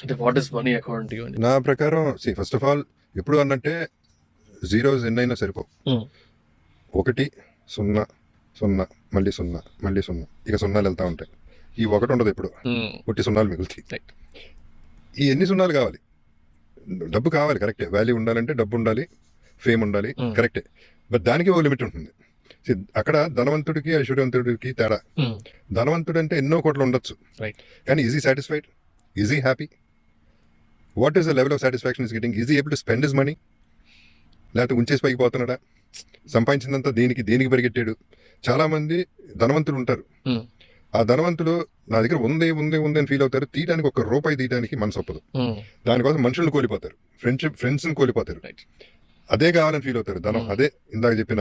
అంటే what is money account you? నా ప్రకారం ఫస్ట్ ఆఫ్ ఆల్ ఎప్పుడు అన్నట్టే జీరోస్ ఎన్నైనా సరిపోవు. 1 0 0 మళ్ళీ 0 మళ్ళీ 0 ఇక సున్నాలు వెళ్తా ఉంటాయి. ఈ 1 ఉండదు ఎప్పుడు, ఒట్టి సున్నాలు మిగులుతాయి. Right. ఈ ఎన్ని సున్నాలు కావాలి? డబ్బు కావాలి, కరెక్టే. వాల్యూ ఉండాలంటే డబ్బు ఉండాలి, ఫేమ్ ఉండాలి, కరెక్టే. బట్ దానికి ఒక లిమిట్ ఉంటుంది. అక్కడ ధనవంతుడికి ఐశ్వర్యవంతుడికి తేడా. ధనవంతుడు అంటే ఎన్నో కోట్లు ఉండొచ్చు, Right. కానీ easy satisfied, easy happy? What is the level of satisfaction is getting? Easy able to spend his money? లేకపోతే ఉంచేసి పైకి పోతున్నాడా? సంపాదించినంత దేనికి పరిగెట్టాడు? చాలా మంది ధనవంతులు ఉంటారు. ఆ ధనవంతులు నా దగ్గర ఉంది అని ఫీల్ అవుతారు. తీయడానికి ₹1 తీయడానికి మనసు ఒప్పదు. దానికోసం మనుషులను కోల్పోతారు, ఫ్రెండ్స్ని కోల్పోతారు. Right. అదే కావాలని ఫీల్ అవుతారు. ధనం అదే ఇందాక చెప్పిన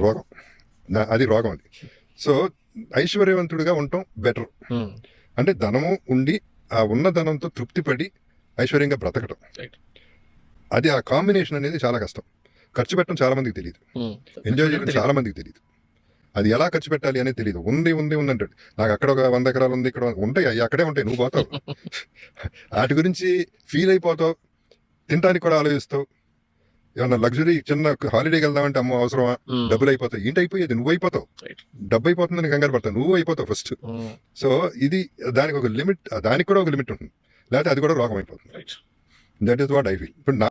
రోగం, అది రోగం అది. సో ఐశ్వర్యవంతుడిగా ఉండటం బెటర్. అంటే ధనము ఉండి ఆ ఉన్న ధనంతో తృప్తిపడి ఐశ్వర్యంగా బ్రతకటం. Right. అది ఆ కాంబినేషన్ అనేది చాలా కష్టం. ఖర్చు పెట్టడం చాలా మందికి తెలియదు, ఎంజాయ్ చేయడం చాలా మందికి తెలియదు. అది ఎలా ఖర్చు పెట్టాలి అనేది తెలియదు. ఉంది అంటాడు. నాకు అక్కడ ఒక 100 ఎకరాలు ఉంది, ఇక్కడ ఉంటాయి, అవి అక్కడే ఉంటాయి, నువ్వు పోతావు. వాటి గురించి ఫీల్ అయిపోతావు, తినడానికి కూడా ఆలోచిస్తావు. ఏమన్నా లగ్జరీ చిన్న హాలిడేకి వెళ్దామంటే అమ్మో అవసరమా, డబ్బులు అయిపోతాయి. ఏంటి అయిపోయేది? నువ్వు అయిపోతావు. Right. డబ్బు అయిపోతుందని కంగారు పడతావు, నువ్వు అయిపోతావు ఫస్ట్. సో ఇది దానికి ఒక లిమిట్, దానికి కూడా ఒక లిమిట్ ఉంటుంది, లేకపోతే అది కూడా రోగం అయిపోతుంది. Right. That is what I feel. ఇప్పుడు